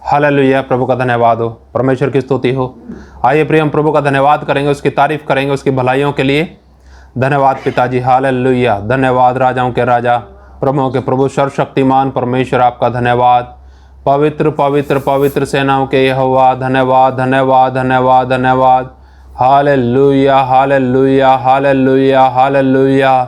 Hallelujah. प्रभु का धन्यवाद हो, परमेश्वर की स्तुति हो। आइए प्रिय, हम प्रभु का धन्यवाद करेंगे, उसकी तारीफ करेंगे, उसकी भलाइयों के लिए। धन्यवाद पिताजी, हालेलुया। धन्यवाद राजाओं के राजा, प्रभुओं के प्रभु, सर्वशक्तिमान परमेश्वर, आपका धन्यवाद। पवित्र पवित्र पवित्र सेनाओं के यहोवा, धन्यवाद धन्यवाद धन्यवाद धन्यवाद। Hallelujah hallelujah hallelujah hallelujah.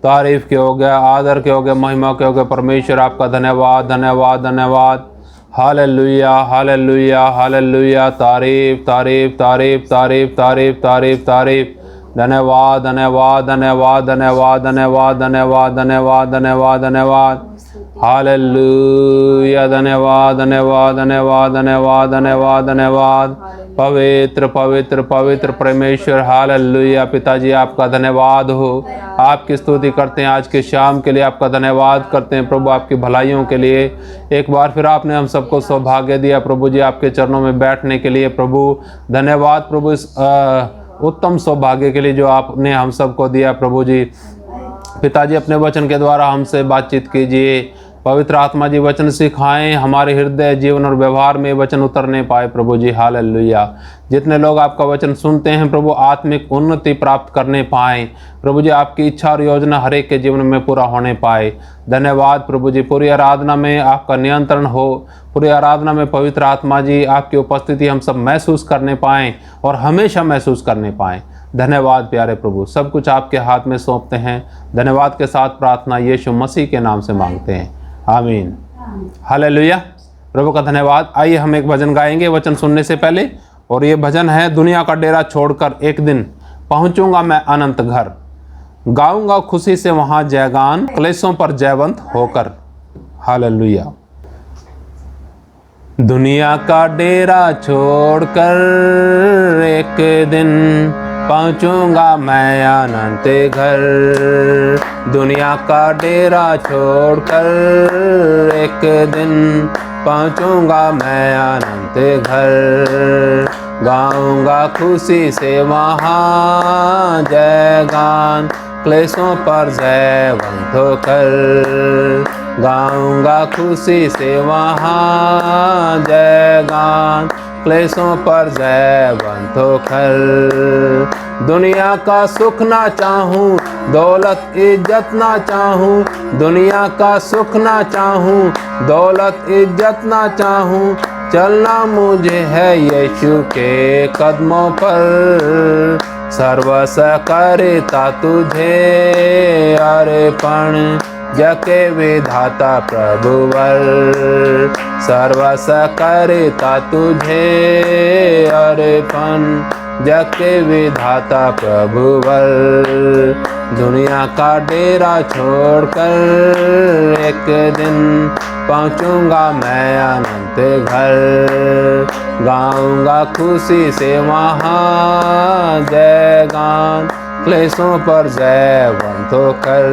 तारीफ के हो गया, आदर के हो गया, महिमा के हो गया परमेश्वर, आपका धन्यवाद धन्यवाद धन्यवाद। Hallelujah hallelujah hallelujah. तारीफ तारीफ तारीफ तारीफ तारीफ तारीफ तारीफ। धन्यवाद धन्यवाद धन्यवाद धन्यवाद धन्यवाद धन्यवाद धन्यवाद धन्यवाद धन्यवाद। हालेलुया। धन्यवाद धन्यवाद धन्यवाद धन्यवाद धन्यवाद धन्यवाद। पवित्र पवित्र पवित्र परमेश्वर, हालेलुया। पिताजी आपका धन्यवाद हो, आपकी स्तुति करते हैं आज के शाम के लिए, आपका धन्यवाद करते हैं प्रभु, आपकी भलाइयों के लिए। एक बार फिर आपने हम सबको सौभाग्य दिया प्रभु जी आपके चरणों में बैठने के लिए। प्रभु धन्यवाद प्रभु, इस उत्तम सौभाग्य के लिए जो आपने हम सबको दिया प्रभु जी। पिताजी अपने वचन के द्वारा हमसे बातचीत कीजिए, पवित्र आत्मा जी वचन सिखाएं, हमारे हृदय जीवन और व्यवहार में वचन उतरने पाए प्रभु जी। हालेलुया। जितने लोग आपका वचन सुनते हैं प्रभु, आत्मिक उन्नति प्राप्त करने पाएँ प्रभु जी, आपकी इच्छा और योजना हर एक के जीवन में पूरा होने पाए। धन्यवाद प्रभु जी। पूरी आराधना में आपका नियंत्रण हो, पूरी आराधना में पवित्र आत्मा जी आपकी उपस्थिति हम सब महसूस करने पाएँ और हमेशा महसूस करने पाएँ। धन्यवाद प्यारे प्रभु, सब कुछ आपके हाथ में सौंपते हैं। धन्यवाद के साथ प्रार्थना यीशु मसीह के नाम से मांगते हैं, आमीन। हालेलुया। प्रभु का धन्यवाद। आइए हम एक भजन गाएंगे वचन सुनने से पहले, और ये भजन है, दुनिया का डेरा छोड़कर एक दिन पहुंचूंगा मैं अनंत घर, गाऊंगा खुशी से वहां जयगान, क्लेशों पर जयवंत होकर। हालेलुया। दुनिया का डेरा छोड़कर एक दिन पहुंचूंगा मैं अनंत घर, दुनिया का डेरा छोड़कर एक दिन पहुंचूंगा मैं अनंत घर, गाऊंगा खुशी से वहाँ जयगान, क्लेशों पर जयवंत होकर, गाऊंगा खुशी से वहाँ जयगान, क्लेशों पर जयवंत होकर। दुनिया का सुख ना चाहूँ, दौलत इज्जत ना चाहूँ, दुनिया का सुख ना चाहूँ, दौलत इज्जत ना चाहूँ, चलना मुझे है यीशु के कदमों पर, सर्वस करता तुझे अर्पण, जके विधाता प्रभुवर, सर्वस करता तुझे अर्पण, जके विधाता प्रभुवर। दुनिया का डेरा छोड़कर एक दिन पहुंचूंगा मैं अनंत घर, गाऊंगा खुशी से वहाँ जयगान, क्लेशों पर जयवंत होकर।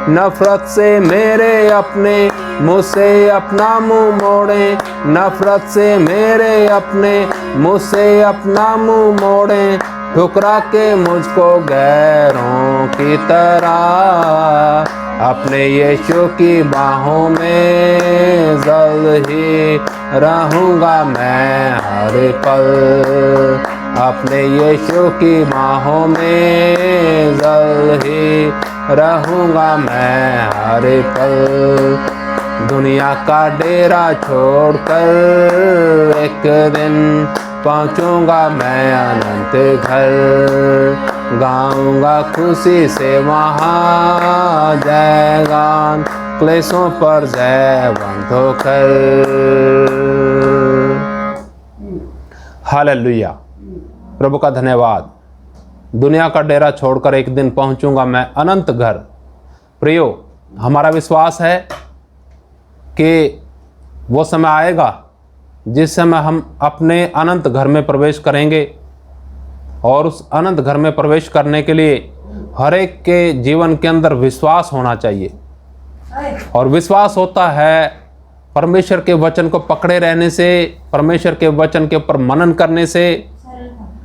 नफरत से मेरे अपने मुझसे अपना मुंह मोड़े, नफरत से मेरे अपने मुझसे अपना मुंह मोड़े, ठुकरा के मुझको गैरों की तरह, अपने यीशु की बाहों में जल्द ही रहूँगा मैं हर पल, अपने यीशु की बाहों में जल्द ही रहूँगा मैं हर पल। दुनिया का डेरा छोड़कर एक दिन पहुँचूंगा मैं अनंत घर, गाऊंगा खुशी से वहाँ जयगान, क्लेशों पर जयवंत होकर। हालेलुया। प्रभु का धन्यवाद। दुनिया का डेरा छोड़कर एक दिन पहुंचूंगा मैं अनंत घर। प्रियो, हमारा विश्वास है कि वो समय आएगा जिस समय हम अपने अनंत घर में प्रवेश करेंगे, और उस अनंत घर में प्रवेश करने के लिए हर एक के जीवन के अंदर विश्वास होना चाहिए, और विश्वास होता है परमेश्वर के वचन को पकड़े रहने से, परमेश्वर के वचन के ऊपर मनन करने से।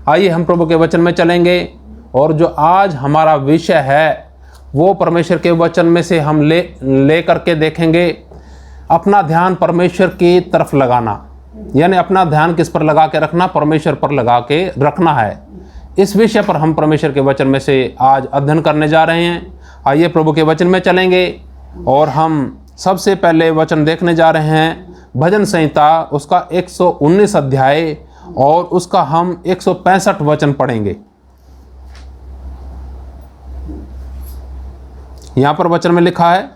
आइए हम प्रभु के वचन में चलेंगे, और जो आज हमारा विषय है वो परमेश्वर के वचन में से हम ले करके देखेंगे। अपना ध्यान परमेश्वर की तरफ लगाना, यानी अपना ध्यान किस पर लगा के रखना? परमेश्वर पर लगा के रखना है। इस विषय पर हम परमेश्वर के वचन में से आज अध्ययन करने जा रहे हैं। आइए प्रभु के वचन में चलेंगे और हम सबसे पहले वचन देखने जा रहे हैं भजन संहिता उसका 119 अध्याय और उसका हम 165 वचन पढ़ेंगे। यहाँ पर वचन में लिखा है,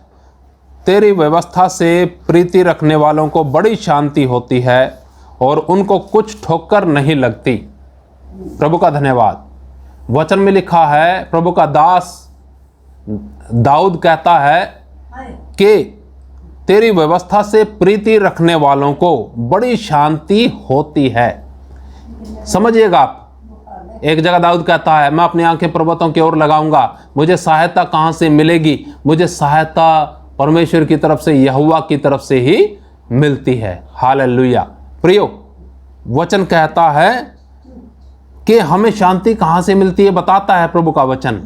तेरी व्यवस्था से प्रीति रखने वालों को बड़ी शांति होती है और उनको कुछ ठोकर नहीं लगती। प्रभु का धन्यवाद। वचन में लिखा है, प्रभु का दास दाऊद कहता है कि तेरी व्यवस्था से प्रीति रखने वालों को बड़ी शांति होती है। समझिएगा आप, एक जगह दाऊद कहता है, मैं अपनी आंखें पर्वतों की ओर लगाऊंगा, मुझे सहायता कहां से मिलेगी? मुझे सहायता परमेश्वर की तरफ से, यहोवा की तरफ से ही मिलती है। हालेलुया। प्रियो, वचन कहता है कि हमें शांति कहां से मिलती है, बताता है प्रभु का वचन।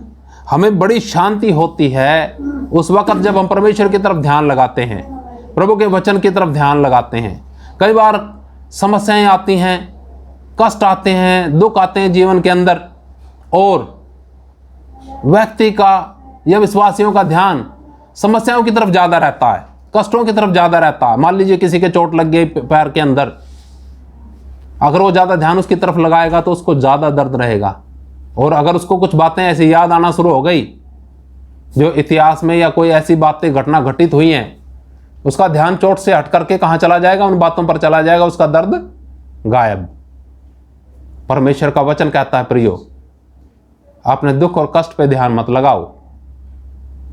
हमें बड़ी शांति होती है उस वक्त जब हम परमेश्वर की तरफ ध्यान लगाते हैं, प्रभु के वचन की तरफ ध्यान लगाते हैं। कई बार समस्याएं आती हैं, कष्ट आते हैं, दुख आते हैं जीवन के अंदर, और व्यक्ति का या विश्वासियों का ध्यान समस्याओं की तरफ ज़्यादा रहता है, कष्टों की तरफ ज़्यादा रहता है। मान लीजिए किसी के चोट लग गई पैर के अंदर, अगर वो ज़्यादा ध्यान उसकी तरफ लगाएगा तो उसको ज़्यादा दर्द रहेगा। और अगर उसको कुछ बातें ऐसी याद आना शुरू हो गई जो इतिहास में या कोई ऐसी बातें घटना घटित हुई हैं, उसका ध्यान चोट से हट करके कहाँ चला जाएगा? उन बातों पर चला जाएगा, उसका दर्द गायब। परमेश्वर का वचन कहता है, प्रियो, अपने दुख और कष्ट पे ध्यान मत लगाओ,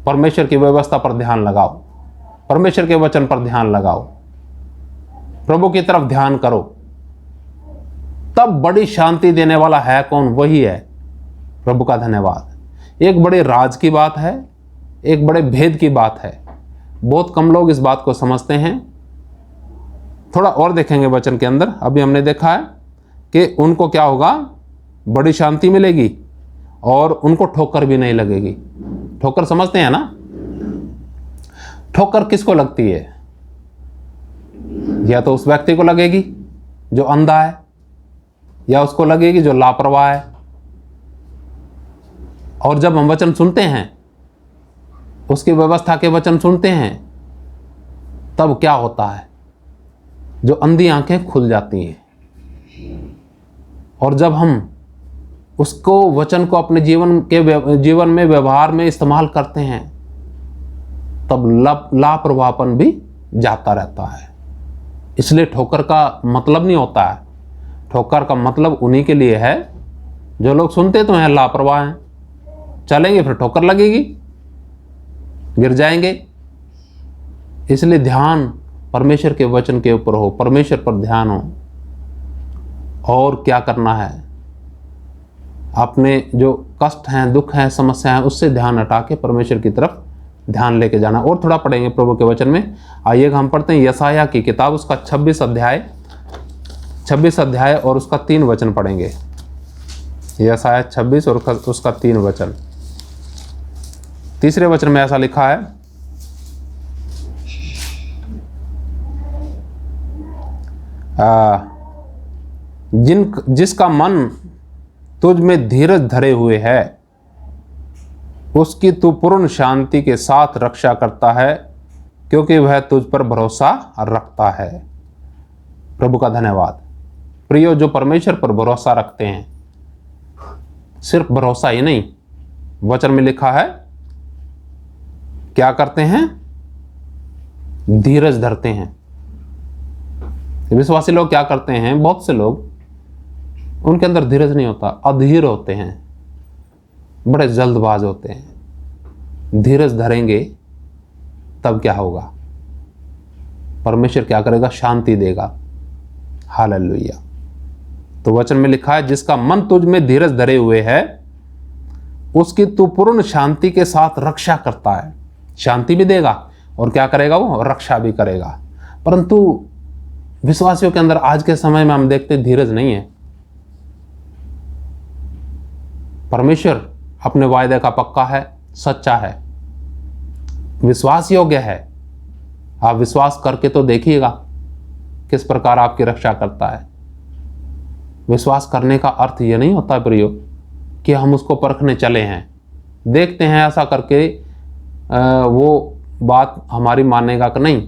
परमेश्वर की व्यवस्था पर ध्यान लगाओ, परमेश्वर के वचन पर ध्यान लगाओ, प्रभु की तरफ ध्यान करो। तब बड़ी शांति देने वाला है कौन? वही है। प्रभु का धन्यवाद। एक बड़े राज की बात है, एक बड़े भेद की बात है। बहुत कम लोग इस बात को समझते हैं। थोड़ा और देखेंगे वचन के अंदर। अभी हमने देखा है कि उनको क्या होगा? बड़ी शांति मिलेगी और उनको ठोकर भी नहीं लगेगी। ठोकर समझते हैं ना? ठोकर किसको लगती है? या तो उस व्यक्ति को लगेगी जो अंधा है, या उसको लगेगी जो लापरवाह है। और जब हम वचन सुनते हैं, उसकी व्यवस्था के वचन सुनते हैं, तब क्या होता है? जो अंधी आंखें खुल जाती हैं। और जब हम उसको, वचन को अपने जीवन में व्यवहार में इस्तेमाल करते हैं, तब लापरवाहपन भी जाता रहता है। इसलिए ठोकर का मतलब नहीं होता है। ठोकर का मतलब उन्हीं के लिए है जो लोग सुनते तो हैं, लापरवाह हैं, चलेंगे फिर ठोकर लगेगी, गिर जाएंगे। इसलिए ध्यान परमेश्वर के वचन के ऊपर हो, परमेश्वर पर ध्यान हो। और क्या करना है? अपने जो कष्ट हैं, दुख हैं, समस्या हैं, उससे ध्यान हटा के परमेश्वर की तरफ ध्यान लेके जाना। और थोड़ा पढ़ेंगे प्रभु के वचन में। आइए हम पढ़ते हैं यशायाह की किताब, उसका 26 अध्याय और उसका 3 वचन पढ़ेंगे। यशायाह 26 और उसका 3 वचन। तीसरे वचन में ऐसा लिखा है, जिसका मन तुझ में धीरज धरे हुए है, उसकी तू पूर्ण शांति के साथ रक्षा करता है, क्योंकि वह तुझ पर भरोसा रखता है। प्रभु का धन्यवाद। प्रियो, जो परमेश्वर पर भरोसा रखते हैं, सिर्फ भरोसा ही नहीं, वचन में लिखा है क्या करते हैं? धीरज धरते हैं। विश्वासी लोग क्या करते हैं? बहुत से लोग, उनके अंदर धीरज नहीं होता, अधीर होते हैं, बड़े जल्दबाज होते हैं। धीरज धरेंगे तब क्या होगा? परमेश्वर क्या करेगा? शांति देगा। हालेलुया। तो वचन में लिखा है, जिसका मन तुझ में धीरज धरे हुए है, उसकी तू पूर्ण शांति के साथ रक्षा करता है। शांति भी देगा और क्या करेगा? वो रक्षा भी करेगा। परंतु विश्वासियों के अंदर आज के समय में हम देखते धीरज नहीं है। परमेश्वर अपने वायदे का पक्का है, सच्चा है, विश्वास योग्य है, आप विश्वास करके तो देखिएगा किस प्रकार आपकी रक्षा करता है। विश्वास करने का अर्थ ये नहीं होता प्रियो कि हम उसको परखने चले हैं, देखते हैं ऐसा करके वो बात हमारी मानेगा कि नहीं,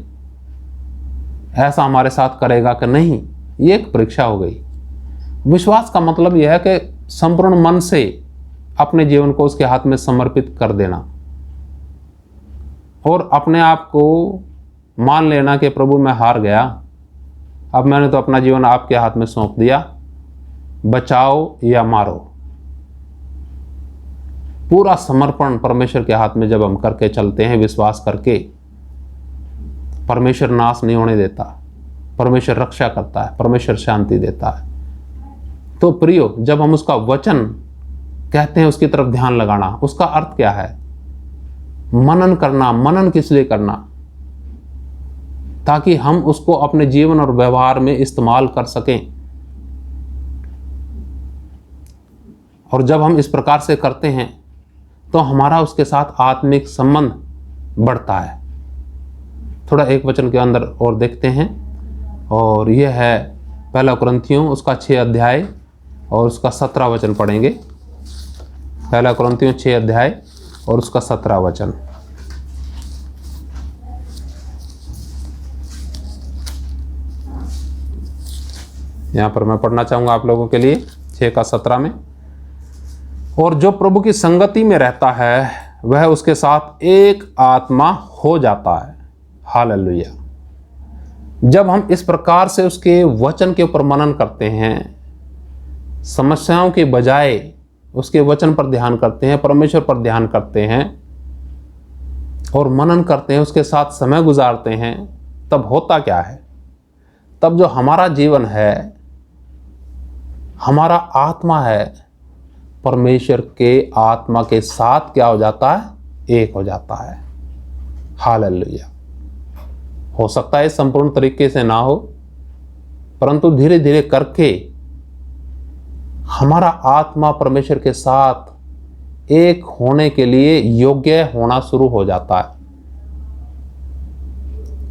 ऐसा हमारे साथ करेगा कि नहीं, ये एक परीक्षा हो गई। विश्वास का मतलब यह है कि संपूर्ण मन से अपने जीवन को उसके हाथ में समर्पित कर देना और अपने आप को मान लेना कि प्रभु मैं हार गया, अब मैंने तो अपना जीवन आपके हाथ में सौंप दिया, बचाओ या मारो। पूरा समर्पण परमेश्वर के हाथ में जब हम करके चलते हैं, विश्वास करके, परमेश्वर नाश नहीं होने देता, परमेश्वर रक्षा करता है, परमेश्वर शांति देता है। तो प्रियो, जब हम उसका वचन कहते हैं उसकी तरफ ध्यान लगाना, उसका अर्थ क्या है? मनन करना। मनन किस लिए करना? ताकि हम उसको अपने जीवन और व्यवहार में इस्तेमाल कर सकें। और जब हम इस प्रकार से करते हैं तो हमारा उसके साथ आत्मिक संबंध बढ़ता है। थोड़ा एक वचन के अंदर और देखते हैं, और यह है पहला कुरिन्थियों उसका 6 अध्याय और उसका 17 वचन पढ़ेंगे। पहला कुरिन्थियों 6 अध्याय और उसका 17 वचन। यहाँ पर मैं पढ़ना चाहूँगा आप लोगों के लिए 6 का 17 में। और जो प्रभु की संगति में रहता है वह उसके साथ एक आत्मा हो जाता है। हालेलुया। जब हम इस प्रकार से उसके वचन के ऊपर मनन करते हैं, समस्याओं के बजाय उसके वचन पर ध्यान करते हैं, परमेश्वर पर ध्यान करते हैं और मनन करते हैं, उसके साथ समय गुजारते हैं, तब होता क्या है? तब जो हमारा जीवन है, हमारा आत्मा है, परमेश्वर के आत्मा के साथ क्या हो जाता है? एक हो जाता है। हालेलुया। हो सकता है संपूर्ण तरीके से ना हो, परंतु धीरे धीरे करके हमारा आत्मा परमेश्वर के साथ एक होने के लिए योग्य होना शुरू हो जाता है।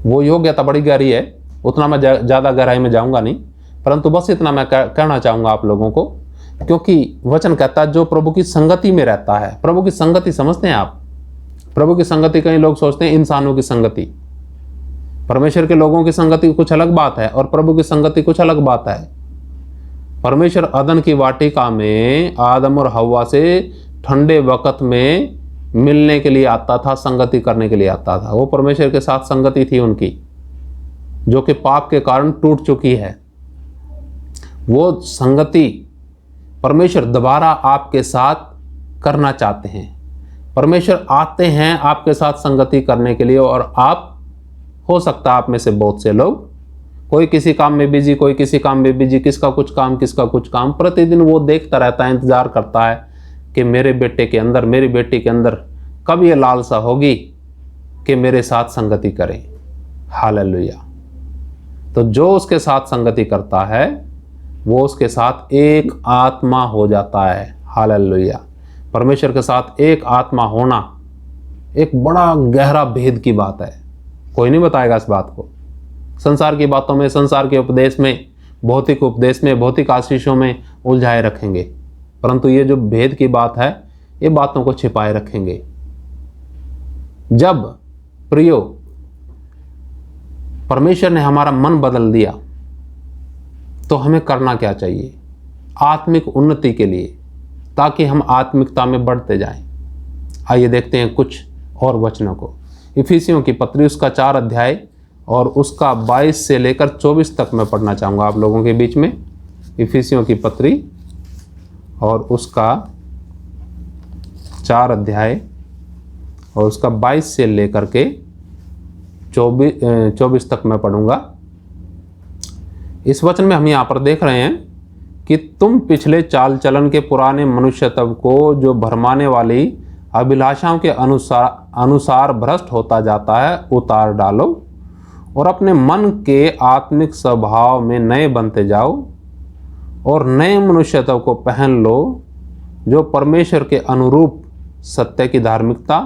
वो योग्यता बड़ी गहरी है, उतना मैं ज़्यादा गहराई में जाऊंगा नहीं, परंतु बस इतना मैं कहना चाहूँगा आप लोगों को, क्योंकि वचन कहता है जो प्रभु की संगति में रहता है। प्रभु की संगति समझते हैं आप? प्रभु की संगति कई लोग सोचते हैं इंसानों की संगति, परमेश्वर के लोगों की संगति कुछ अलग बात है और प्रभु की संगति कुछ अलग बात है। परमेश्वर अदन की वाटिका में आदम और हव्वा से ठंडे वक़्त में मिलने के लिए आता था, संगति करने के लिए आता था। वो परमेश्वर के साथ संगति थी उनकी, जो कि पाप के कारण टूट चुकी है। वो संगति परमेश्वर दोबारा आपके साथ करना चाहते हैं। परमेश्वर आते हैं आपके साथ संगति करने के लिए, और आप, हो सकता है आप में से बहुत से लोग, कोई किसी काम में बिजी, कोई किसी काम में बिजी, किसका कुछ काम, किसका कुछ काम, प्रतिदिन वो देखता रहता है, इंतजार करता है कि मेरे बेटे के अंदर, मेरी बेटी के अंदर कब ये लालसा होगी कि मेरे साथ संगति करें। हालेलुया। तो जो उसके साथ संगति करता है वो उसके साथ एक आत्मा हो जाता है। हालेलुया। परमेश्वर के साथ एक आत्मा होना एक बड़ा गहरा भेद की बात है। कोई नहीं बताएगा इस बात को। संसार की बातों में, संसार के उपदेश में, भौतिक उपदेश में, भौतिक आशीषों में उलझाए रखेंगे, परंतु ये जो भेद की बात है, ये बातों को छिपाए रखेंगे। जब प्रियो परमेश्वर ने हमारा मन बदल दिया तो हमें करना क्या चाहिए? आत्मिक उन्नति के लिए, ताकि हम आत्मिकता में बढ़ते जाएं। आइए देखते हैं कुछ और वचनों को। इफिसियों की पत्री उसका 4 अध्याय और उसका 22 से लेकर 24 तक मैं पढ़ना चाहूँगा आप लोगों के बीच में। इफिसियों की पत्री और उसका 4 अध्याय और उसका 22 से लेकर के 24 तक मैं पढ़ूंगा। इस वचन में हम यहाँ पर देख रहे हैं कि तुम पिछले चाल चलन के पुराने मनुष्यत्व को, जो भरमाने वाली अभिलाषाओं के अनुसार भ्रष्ट होता जाता है, उतार डालो और अपने मन के आत्मिक स्वभाव में नए बनते जाओ और नए मनुष्यत्व को पहन लो, जो परमेश्वर के अनुरूप सत्य की धार्मिकता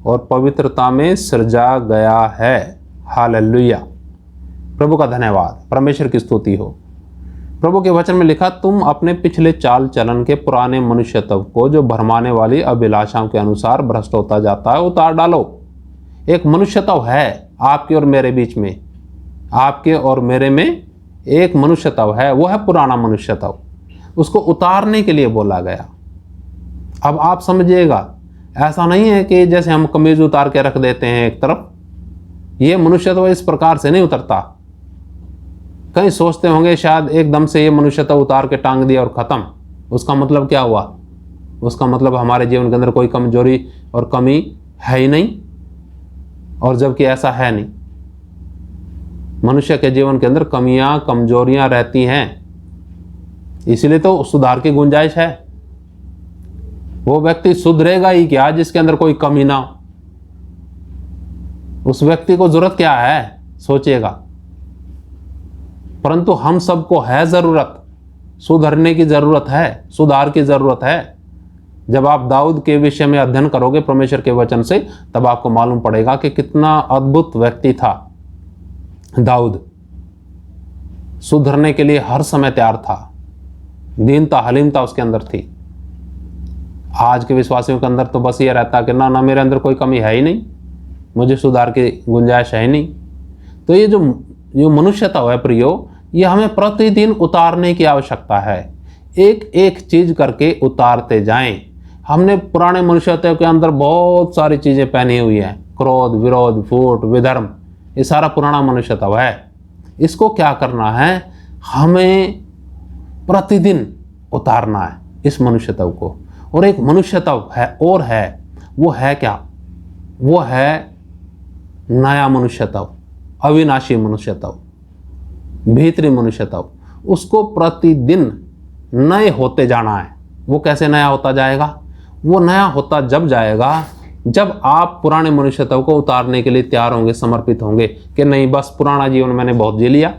और पवित्रता में सृजा गया है। हालेलुया। प्रभु का धन्यवाद, परमेश्वर की स्तुति हो। प्रभु के वचन में लिखा, तुम अपने पिछले चाल चलन के पुराने मनुष्यत्व को जो भरमाने वाली अभिलाषाओं के अनुसार भ्रष्ट होता जाता है उतार डालो। एक मनुष्यत्व है आपके और मेरे बीच में, आपके और मेरे में एक मनुष्यत्व है, वो है पुराना मनुष्यत्व। उसको उतारने के लिए बोला गया। अब आप समझिएगा, ऐसा नहीं है कि जैसे हम कमीज उतार के रख देते हैं एक तरफ, ये मनुष्यत्व इस प्रकार से नहीं उतरता। कहीं सोचते होंगे शायद एकदम से ये मनुष्यत्व उतार के टांग दिया और खत्म। उसका मतलब क्या हुआ? उसका मतलब हमारे जीवन के अंदर कोई कमजोरी और कमी है ही नहीं, और जबकि ऐसा है नहीं। मनुष्य के जीवन के अंदर कमियां कमजोरियां रहती हैं, इसलिए तो सुधार की गुंजाइश है। वो व्यक्ति सुधरेगा ही क्या जिसके अंदर कोई कमी ना हो? उस व्यक्ति को जरूरत क्या है, सोचिएगा। परंतु हम सबको है जरूरत, सुधरने की जरूरत है, सुधार की जरूरत है। जब आप दाऊद के विषय में अध्ययन करोगे परमेश्वर के वचन से, तब आपको मालूम पड़ेगा कि कितना अद्भुत व्यक्ति था दाऊद। सुधरने के लिए हर समय तैयार था, दीनता हलीमता उसके अंदर थी। आज के विश्वासियों के अंदर तो बस ये रहता कि ना मेरे अंदर कोई कमी है ही नहीं, मुझे सुधार की गुंजाइश है ही नहीं। तो ये जो मनुष्यत्व है प्रियो, ये हमें प्रतिदिन उतारने की आवश्यकता है। एक एक चीज करके उतारते जाएं। हमने पुराने मनुष्यत्व के अंदर बहुत सारी चीजें पहनी हुई हैं, क्रोध, विरोध, फूट, विधर्म, ये सारा पुराना मनुष्यत्व है। इसको क्या करना है? हमें प्रतिदिन उतारना है इस मनुष्यत्व को। और एक मनुष्यत्व है और है, वो है क्या? वो है नया मनुष्यत्व, अविनाशी मनुष्यत्व, भीतरी मनुष्यत्व। उसको प्रतिदिन नए होते जाना है। वो कैसे नया होता जाएगा? वो नया होता जब जाएगा जब आप पुराने मनुष्यत्व को उतारने के लिए तैयार होंगे, समर्पित होंगे कि नहीं बस पुराना जीवन मैंने बहुत जी लिया,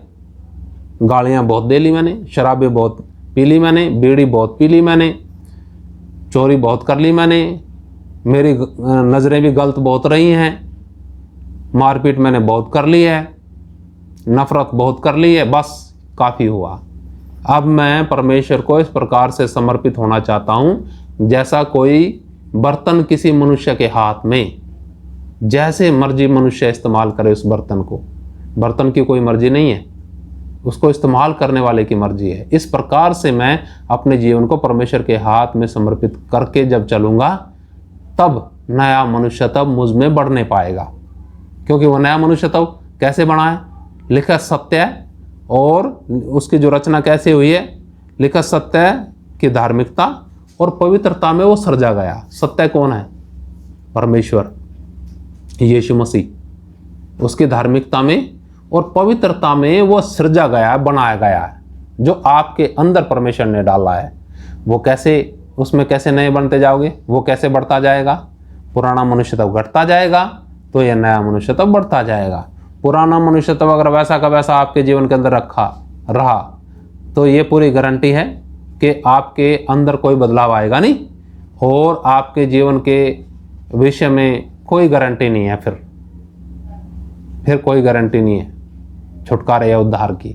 गालियां बहुत दे ली मैंने, शराबें बहुत पी ली मैंने, बीड़ी बहुत पी ली मैंने, चोरी बहुत कर ली मैंने, मेरी नज़रें भी गलत बहुत रही हैं, मारपीट मैंने बहुत कर ली है, नफरत बहुत कर ली है, बस काफ़ी हुआ। अब मैं परमेश्वर को इस प्रकार से समर्पित होना चाहता हूँ जैसा कोई बर्तन किसी मनुष्य के हाथ में, जैसे मर्जी मनुष्य इस्तेमाल करे उस बर्तन को। बर्तन की कोई मर्जी नहीं है, उसको इस्तेमाल करने वाले की मर्जी है। इस प्रकार से मैं अपने जीवन को परमेश्वर के हाथ में समर्पित करके जब चलूँगा, तब नया मनुष्यत्व मुझ में बढ़ने पाएगा। क्योंकि वो नया मनुष्यत्व कैसे बना है? लिखा सत्य है, और उसकी जो रचना कैसे हुई है? लिखा सत्य की धार्मिकता और पवित्रता में वो सृजा गया। सत्य कौन है? परमेश्वर, यीशु मसीह। उसकी धार्मिकता में और पवित्रता में वो सृजा गया, बनाया गया है, जो आपके अंदर परमेश्वर ने डाला है। वो कैसे, उसमें कैसे नए बनते जाओगे? वो कैसे बढ़ता जाएगा? पुराना मनुष्यत्व घटता जाएगा तो यह नया मनुष्यत्व बढ़ता जाएगा। पुराना मनुष्यत्व अगर वैसा का वैसा आपके जीवन के अंदर रखा रहा, तो ये पूरी गारंटी है कि आपके अंदर कोई बदलाव आएगा नहीं, और आपके जीवन के विषय में कोई गारंटी नहीं है। फिर कोई गारंटी नहीं है छुटकारे या उद्धार की,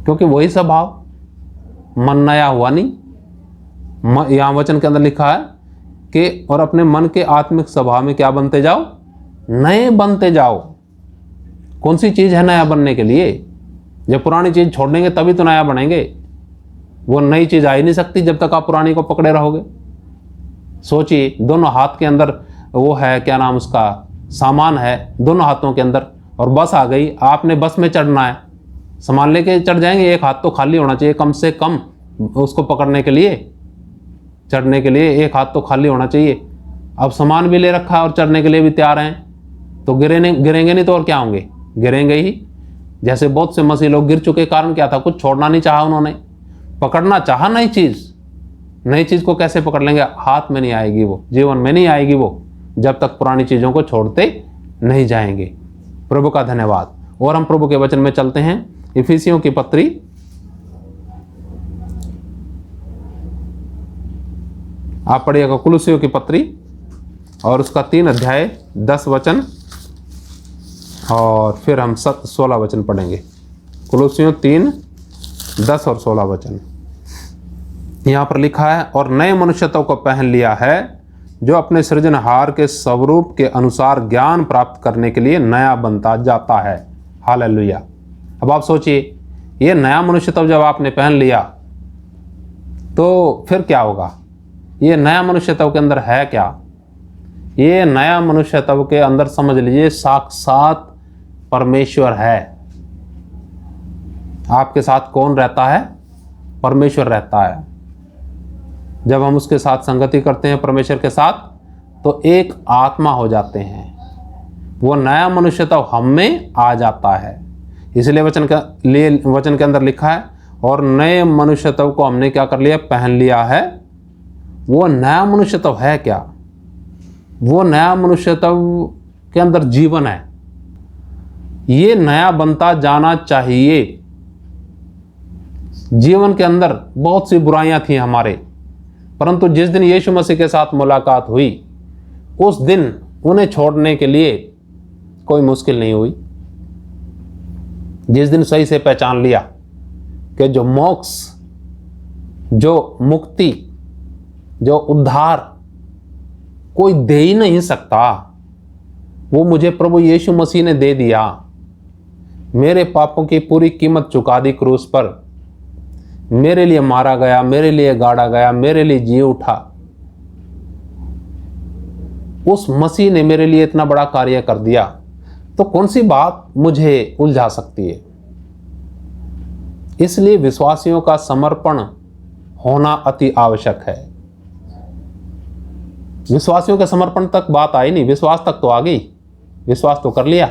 क्योंकि वही स्वभाव, मन नया हुआ नहीं। यहाँ वचन के अंदर लिखा है कि और अपने मन के आत्मिक स्वभाव में क्या बनते जाओ? नए बनते जाओ। कौन सी चीज है नया बनने के लिए? जब पुरानी चीज छोड़ देंगे तभी तो नया बनेंगे। वो नई चीज आ ही नहीं सकती जब तक आप पुरानी को पकड़े रहोगे। सोचिए, दोनों हाथ के अंदर वो है, क्या नाम उसका, सामान है दोनों हाथों के अंदर, और बस आ गई, आपने बस में चढ़ना है, सामान लेके चढ़ जाएंगे, एक हाथ तो खाली होना चाहिए कम से कम उसको पकड़ने के लिए, चढ़ने के लिए एक हाथ तो खाली होना चाहिए। अब सामान भी ले रखा है और चढ़ने के लिए भी तैयार हैं, तो गिरेंगे नहीं तो और क्या होंगे? गिरेंगे ही। जैसे बहुत से मसीह लोग गिर चुके, कारण क्या था? कुछ छोड़ना नहीं चाहा उन्होंने, पकड़ना चाहा नई चीज को कैसे पकड़ लेंगे? हाथ में नहीं आएगी वो, जीवन में नहीं आएगी वो, जब तक पुरानी चीजों को छोड़ते नहीं जाएंगे। प्रभु का धन्यवाद। और हम प्रभु के वचन में चलते हैं। इफिसियों की पत्री आप पढ़िएगा, कुलुसियों की पत्री और उसका 3 अध्याय 10 वचन और फिर हम 16 वचन पढ़ेंगे। कुलुस्सियों 3:10 और 16 वचन। यहाँ पर लिखा है, और नए मनुष्यत्व को पहन लिया है जो अपने सृजनहार के स्वरूप के अनुसार ज्ञान प्राप्त करने के लिए नया बनता जाता है। हालेलुया। अब आप सोचिए, ये नया मनुष्यत्व जब आपने पहन लिया तो फिर क्या होगा? ये नया मनुष्यत्व के अंदर है क्या? ये नया मनुष्यत्व के अंदर समझ लीजिए साक्षात परमेश्वर है। आपके साथ कौन रहता है? परमेश्वर रहता है। जब हम उसके साथ संगति करते हैं परमेश्वर के साथ, तो एक आत्मा हो जाते हैं। वो नया मनुष्यत्व हम में आ जाता है। इसलिए वचन के अंदर लिखा है, और नए मनुष्यत्व को हमने क्या कर लिया? पहन लिया है। वो नया मनुष्यत्व है क्या? वो नया मनुष्यत्व के अंदर जीवन है। ये नया बनता जाना चाहिए। जीवन के अंदर बहुत सी बुराइयां थी हमारे, परंतु जिस दिन यीशु मसीह के साथ मुलाकात हुई, उस दिन उन्हें छोड़ने के लिए कोई मुश्किल नहीं हुई। जिस दिन सही से पहचान लिया कि जो मोक्ष, जो मुक्ति, जो उद्धार कोई दे ही नहीं सकता, वो मुझे प्रभु यीशु मसीह ने दे दिया। मेरे पापों की पूरी कीमत चुका दी क्रूस पर। मेरे लिए मारा गया, मेरे लिए गाड़ा गया, मेरे लिए जी उठा। उस मसीह ने मेरे लिए इतना बड़ा कार्य कर दिया, तो कौन सी बात मुझे उलझा सकती है? इसलिए विश्वासियों का समर्पण होना अति आवश्यक है। विश्वासियों के समर्पण तक बात आई नहीं, विश्वास तक तो आ गई, विश्वास तो कर लिया,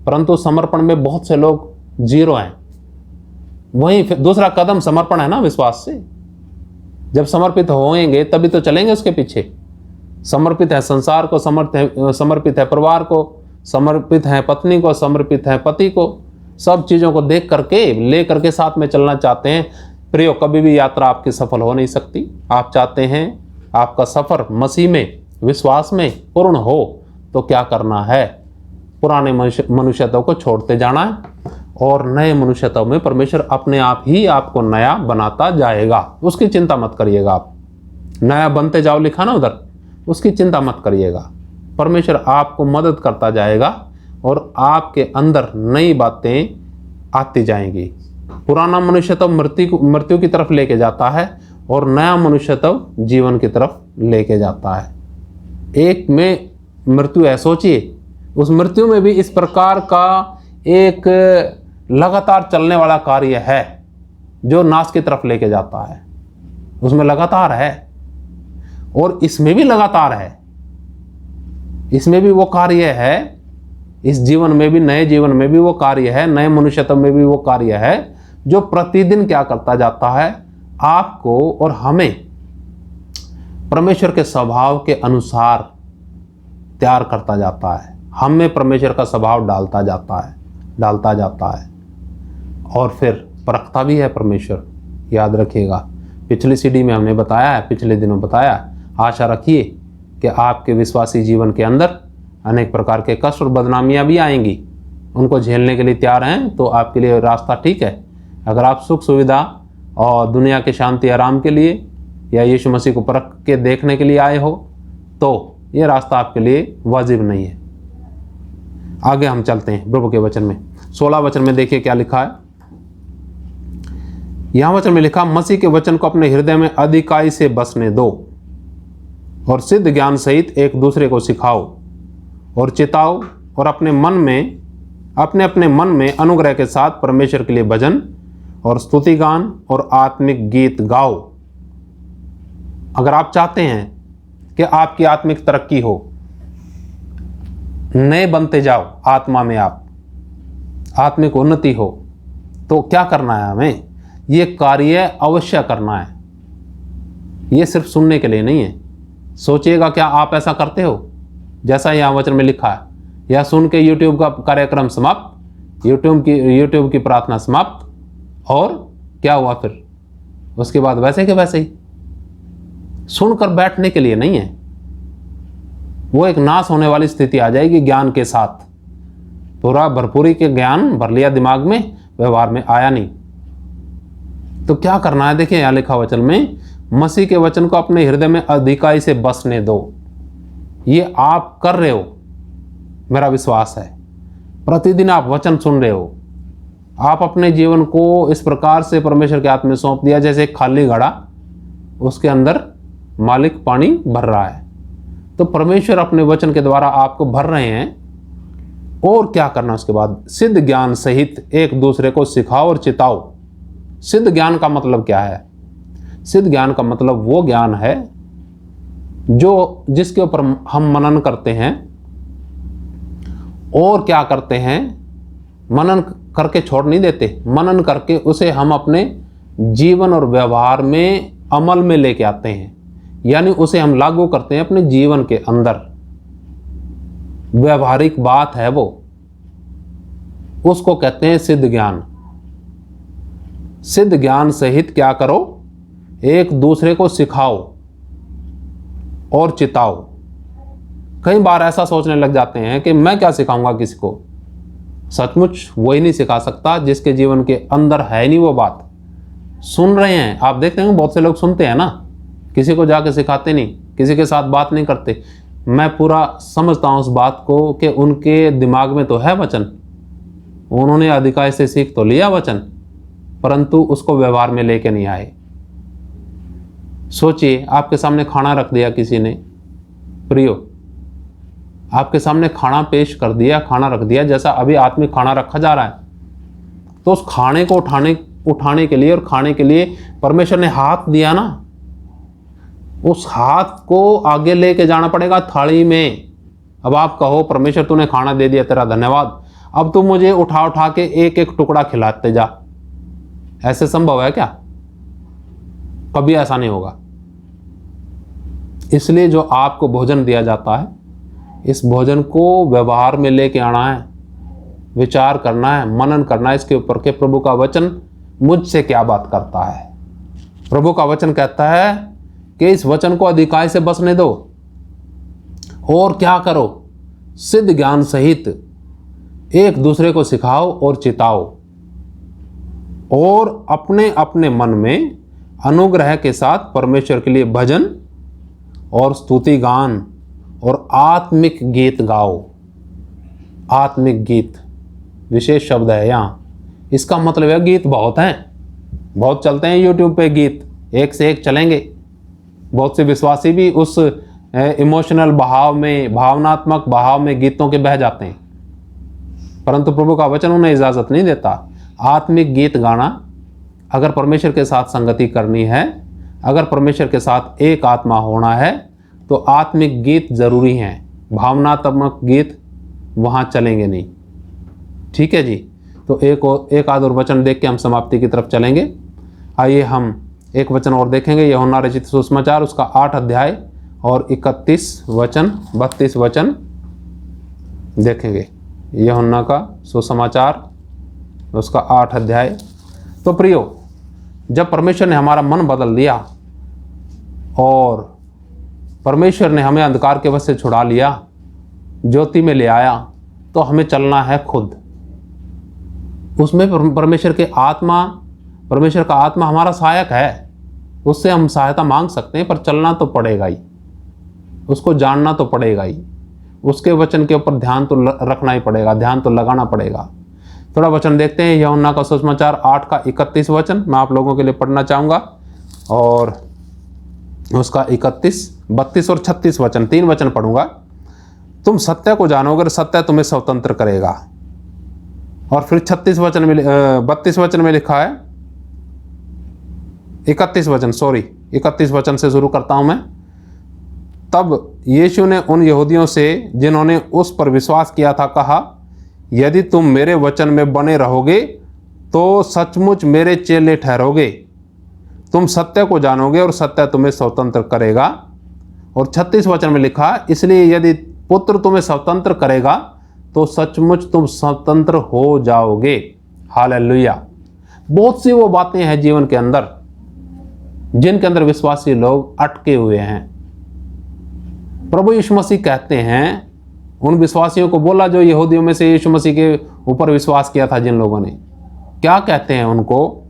परंतु समर्पण में बहुत से लोग जीरो हैं। वहीं फिर दूसरा कदम समर्पण है ना, विश्वास से। जब समर्पित होंगे तभी तो चलेंगे उसके पीछे। समर्पित है संसार को, समर्पित है परिवार को, समर्पित है पत्नी को, समर्पित है पति को। सब चीज़ों को देख करके, ले करके साथ में चलना चाहते हैं। प्रियो, कभी भी यात्रा आपकी सफल हो नहीं सकती। आप चाहते हैं आपका सफ़र मसीह में, विश्वास में पूर्ण हो, तो क्या करना है? पुराने मनुष्यत्व को छोड़ते जाना है, और नए मनुष्यत्व में परमेश्वर अपने आप ही आपको नया बनाता जाएगा। उसकी चिंता मत करिएगा। आप नया बनते जाओ, लिखा ना उधर, उसकी चिंता मत करिएगा। परमेश्वर आपको मदद करता जाएगा और आपके अंदर नई बातें आती जाएंगी। पुराना मनुष्यत्व मृत्यु की तरफ लेके जाता है, और नया मनुष्यत्व जीवन की तरफ लेके जाता है। एक में मृत्यु है, सोचिए, उस मृत्यु में भी इस प्रकार का एक लगातार चलने वाला कार्य है जो नाश की तरफ लेके जाता है। उसमें लगातार है, और इसमें भी लगातार है। इसमें भी वो कार्य है, इस जीवन में भी, नए जीवन में भी वो कार्य है, नए मनुष्यत्व में भी वो कार्य है, जो प्रतिदिन क्या करता जाता है? आपको और हमें परमेश्वर के स्वभाव के अनुसार तैयार करता जाता है। हम में परमेश्वर का स्वभाव डालता जाता है, और फिर परखता भी है परमेश्वर। याद रखिएगा, पिछली सीडी में हमने बताया है, पिछले दिनों बताया। आशा रखिए कि आपके विश्वासी जीवन के अंदर अनेक प्रकार के कष्ट और बदनामियां भी आएंगी। उनको झेलने के लिए तैयार हैं तो आपके लिए रास्ता ठीक है। अगर आप सुख सुविधा और दुनिया के शांति आराम के लिए या यीशु मसीह को परख के देखने के लिए आए हो, तो ये रास्ता आपके लिए वाजिब नहीं है। आगे हम चलते हैं प्रभु के वचन में। 16 वचन में देखिए क्या लिखा है। यहाँ वचन में लिखा, मसीह के वचन को अपने हृदय में अधिकाई से बसने दो, और सिद्ध ज्ञान सहित एक दूसरे को सिखाओ और चिताओ, और अपने अपने मन में अनुग्रह के साथ परमेश्वर के लिए भजन और स्तुति गान और आत्मिक गीत गाओ। अगर आप चाहते हैं कि आपकी आत्मिक तरक्की हो, नए बनते जाओ आत्मा में, आप आत्मिक उन्नति हो, तो क्या करना है? हमें ये कार्य अवश्य करना है। ये सिर्फ सुनने के लिए नहीं है। सोचिएगा, क्या आप ऐसा करते हो जैसा यहाँ वचन में लिखा है? या सुन के यूट्यूब का कार्यक्रम समाप्त, यूट्यूब की प्रार्थना समाप्त, और क्या हुआ फिर? उसके बाद वैसे के वैसे ही। सुनकर बैठने के लिए नहीं है। वो एक नाश होने वाली स्थिति आ जाएगी ज्ञान के साथ। पूरा भरपूरी के ज्ञान भर लिया दिमाग में, व्यवहार में आया नहीं। तो क्या करना है, देखिए यहाँ लिखा वचन में, मसीह के वचन को अपने हृदय में अधिकाई से बसने दो। ये आप कर रहे हो, मेरा विश्वास है। प्रतिदिन आप वचन सुन रहे हो, आप अपने जीवन को इस प्रकार से परमेश्वर के हाथ में सौंप दिया जैसे एक खाली घड़ा, उसके अंदर मालिक पानी भर रहा है। तो परमेश्वर अपने वचन के द्वारा आपको भर रहे हैं। और क्या करना उसके बाद, सिद्ध ज्ञान सहित एक दूसरे को सिखाओ और चिताओ। सिद्ध ज्ञान का मतलब क्या है? सिद्ध ज्ञान का मतलब वो ज्ञान है जो जिसके ऊपर हम मनन करते हैं। और क्या करते हैं, मनन करके छोड़ नहीं देते, मनन करके उसे हम अपने जीवन और व्यवहार में अमल में लेके आते हैं, यानी उसे हम लागू करते हैं अपने जीवन के अंदर। व्यवहारिक बात है वो, उसको कहते हैं सिद्ध ज्ञान। सिद्ध ज्ञान सहित क्या करो, एक दूसरे को सिखाओ और चिताओ। कई बार ऐसा सोचने लग जाते हैं कि मैं क्या सिखाऊंगा किसी को। सचमुच वही नहीं सिखा सकता जिसके जीवन के अंदर है नहीं वो बात। सुन रहे हैं, आप देखते हैं बहुत से लोग सुनते हैं ना, किसी को जाके सिखाते नहीं, किसी के साथ बात नहीं करते। मैं पूरा समझता हूं उस बात को कि उनके दिमाग में तो है वचन, उन्होंने अधिकाई से सीख तो लिया वचन, परंतु उसको व्यवहार में लेके नहीं आए। सोचिए, आपके सामने खाना रख दिया किसी ने, प्रियो, आपके सामने खाना पेश कर दिया, खाना रख दिया, जैसा अभी आत्मिक खाना रखा जा रहा है, तो उस खाने को उठाने के लिए और खाने के लिए परमेश्वर ने हाथ दिया ना, उस हाथ को आगे लेके जाना पड़ेगा थाली में। अब आप कहो परमेश्वर तूने खाना दे दिया, तेरा धन्यवाद, अब तू मुझे उठा उठा के एक एक टुकड़ा खिलाते जा। ऐसे संभव है क्या? कभी ऐसा नहीं होगा। इसलिए जो आपको भोजन दिया जाता है, इस भोजन को व्यवहार में लेके आना है, विचार करना है, मनन करना है इसके ऊपर के प्रभु का वचन मुझसे क्या बात करता है। प्रभु का वचन कहता है कि इस वचन को अधिकाई से बसने दो। और क्या करो, सिद्ध ज्ञान सहित एक दूसरे को सिखाओ और चिताओ, और अपने अपने मन में अनुग्रह के साथ परमेश्वर के लिए भजन और स्तुति गान और आत्मिक गीत गाओ। आत्मिक गीत विशेष शब्द है यहाँ। इसका मतलब है गीत बहुत हैं, बहुत चलते हैं यूट्यूब पे गीत, एक से एक चलेंगे। बहुत से विश्वासी भी उस इमोशनल बहाव में, भावनात्मक बहाव में गीतों के बह जाते हैं, परंतु प्रभु का वचन उन्हें इजाज़त नहीं देता। आत्मिक गीत गाना, अगर परमेश्वर के साथ संगति करनी है, अगर परमेश्वर के साथ एक आत्मा होना है, तो आत्मिक गीत जरूरी हैं। भावनात्मक गीत वहाँ चलेंगे नहीं। ठीक है जी। तो एक आध और वचन देख के हम समाप्ति की तरफ चलेंगे। आइए हम एक वचन और देखेंगे, यूहन्ना रचित सुसमाचार उसका 8 अध्याय और 31 वचन 32 वचन देखेंगे। यूहन्ना का सुसमाचार उसका 8 अध्याय। तो प्रियो, जब परमेश्वर ने हमारा मन बदल दिया और परमेश्वर ने हमें अंधकार के वश से छुड़ा लिया, ज्योति में ले आया, तो हमें चलना है खुद। उसमें परमेश्वर का आत्मा हमारा सहायक है, उससे हम सहायता मांग सकते हैं, पर चलना तो पड़ेगा ही, उसको जानना तो पड़ेगा ही, उसके वचन के ऊपर ध्यान तो रखना ही पड़ेगा, ध्यान तो लगाना पड़ेगा। थोड़ा वचन देखते हैं, यूहन्ना का सुसमाचार 8 का 31 वचन मैं आप लोगों के लिए पढ़ना चाहूँगा, और उसका 31, 32 और 36 वचन, 3 वचन पढ़ूंगा। तुम सत्य को जानोगे, सत्य तुम्हें स्वतंत्र करेगा। और फिर 32 वचन में लिखा है, 31 वचन से शुरू करता हूं मैं। तब यीशु ने उन यहूदियों से जिन्होंने उस पर विश्वास किया था कहा, यदि तुम मेरे वचन में बने रहोगे तो सचमुच मेरे चेले ठहरोगे। तुम सत्य को जानोगे और सत्य तुम्हें स्वतंत्र करेगा। और 36 वचन में लिखा, इसलिए यदि पुत्र तुम्हें स्वतंत्र करेगा तो सचमुच तुम स्वतंत्र हो जाओगे। हालेलुया। बहुत सी वो बातें हैं जीवन के अंदर जिनके अंदर विश्वासी लोग अटके हुए हैं। प्रभु यीशु मसीह कहते हैं उन विश्वासियों को बोला जो यहूदियों में से यीशु मसीह के ऊपर विश्वास किया था, जिन लोगों ने, क्या कहते हैं उनको?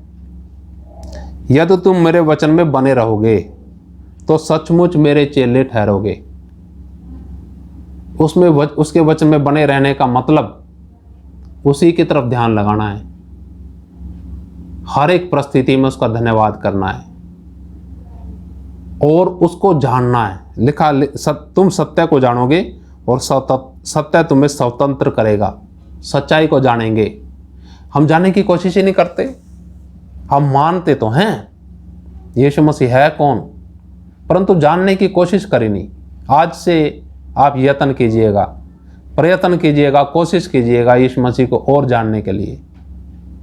यदि तुम मेरे वचन में बने रहोगे तो सचमुच मेरे चेले ठहरोगे। उसके वचन में बने रहने का मतलब उसी की तरफ ध्यान लगाना है, हर एक परिस्थिति में उसका धन्यवाद करना है और उसको जानना है। लिखा तुम सत्य को जानोगे और सत्य तुम्हें स्वतंत्र करेगा। सच्चाई को जानेंगे। हम जानने की कोशिश ही नहीं करते, हम मानते तो हैं यीशु मसीह है कौन, परंतु जानने की कोशिश करी नहीं। आज से आप यत्न कीजिएगा, प्रयत्न कीजिएगा, कोशिश कीजिएगा यीशु मसीह को और जानने के लिए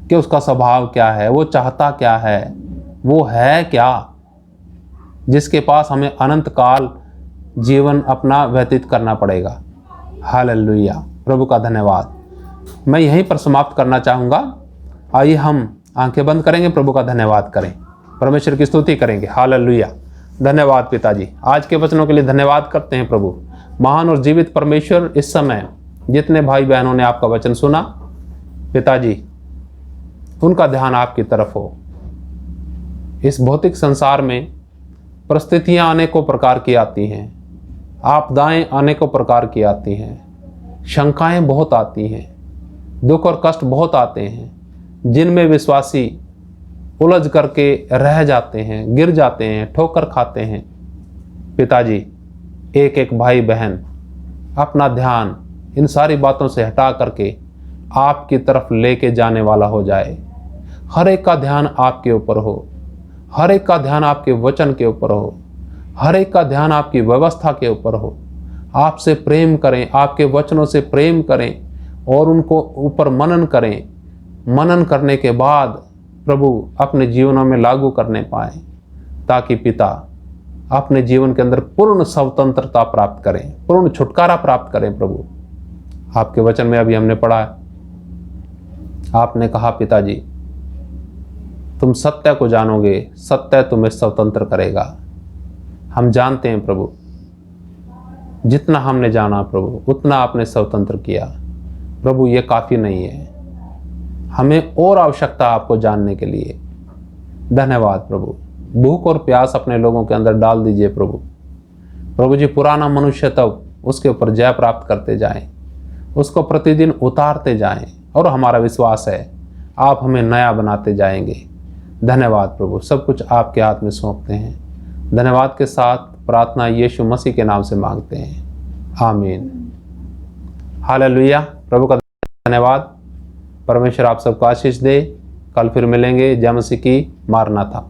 कि उसका स्वभाव क्या है, वो चाहता क्या है, वो है क्या, जिसके पास हमें अनंत काल जीवन अपना व्यतीत करना पड़ेगा। हालेलुया, प्रभु का धन्यवाद। मैं यहीं पर समाप्त करना चाहूँगा। आइए हम आंखें बंद करेंगे, प्रभु का धन्यवाद करें, परमेश्वर की स्तुति करेंगे। हालेलुया। धन्यवाद पिताजी, आज के वचनों के लिए धन्यवाद करते हैं प्रभु। महान और जीवित परमेश्वर, इस समय जितने भाई बहनों ने आपका वचन सुना पिताजी, उनका ध्यान आपकी तरफ हो। इस भौतिक संसार में परिस्थितियां अनेकों प्रकार की आती हैं, आपदाएं अनेकों प्रकार की आती हैं, शंकाएं बहुत आती हैं, दुख और कष्ट बहुत आते हैं, जिनमें विश्वासी उलझ करके रह जाते हैं, गिर जाते हैं, ठोकर खाते हैं। पिताजी, एक एक भाई बहन अपना ध्यान इन सारी बातों से हटा करके आपकी तरफ लेके जाने वाला हो जाए। हर एक का ध्यान आपके ऊपर हो, हर एक का ध्यान आपके वचन के ऊपर हो, हर एक का ध्यान आपकी व्यवस्था के ऊपर हो। आपसे प्रेम करें, आपके वचनों से प्रेम करें और उनको ऊपर मनन करें। मनन करने के बाद प्रभु अपने जीवनों में लागू करने पाए, ताकि पिता अपने जीवन के अंदर पूर्ण स्वतंत्रता प्राप्त करें, पूर्ण छुटकारा प्राप्त करें। प्रभु, आपके वचन में अभी हमने पढ़ा, आपने कहा पिताजी, तुम सत्य को जानोगे, सत्य तुम्हें स्वतंत्र करेगा। हम जानते हैं प्रभु, जितना हमने जाना प्रभु उतना आपने स्वतंत्र किया। प्रभु, ये काफ़ी नहीं है, हमें और आवश्यकता आपको जानने के लिए। धन्यवाद प्रभु। भूख और प्यास अपने लोगों के अंदर डाल दीजिए प्रभु। प्रभु जी, पुराना मनुष्य तब उसके ऊपर जय प्राप्त करते जाएं, उसको प्रतिदिन उतारते जाएं, और हमारा विश्वास है आप हमें नया बनाते जाएंगे। धन्यवाद प्रभु, सब कुछ आपके हाथ में सौंपते हैं। धन्यवाद के साथ प्रार्थना यीशु मसीह के नाम से मांगते हैं, आमीन। हालेलुया, प्रभु का धन्यवाद। परमेश्वर आप सबको आशीष दे। कल फिर मिलेंगे। जय मसीह की। मारनाथा।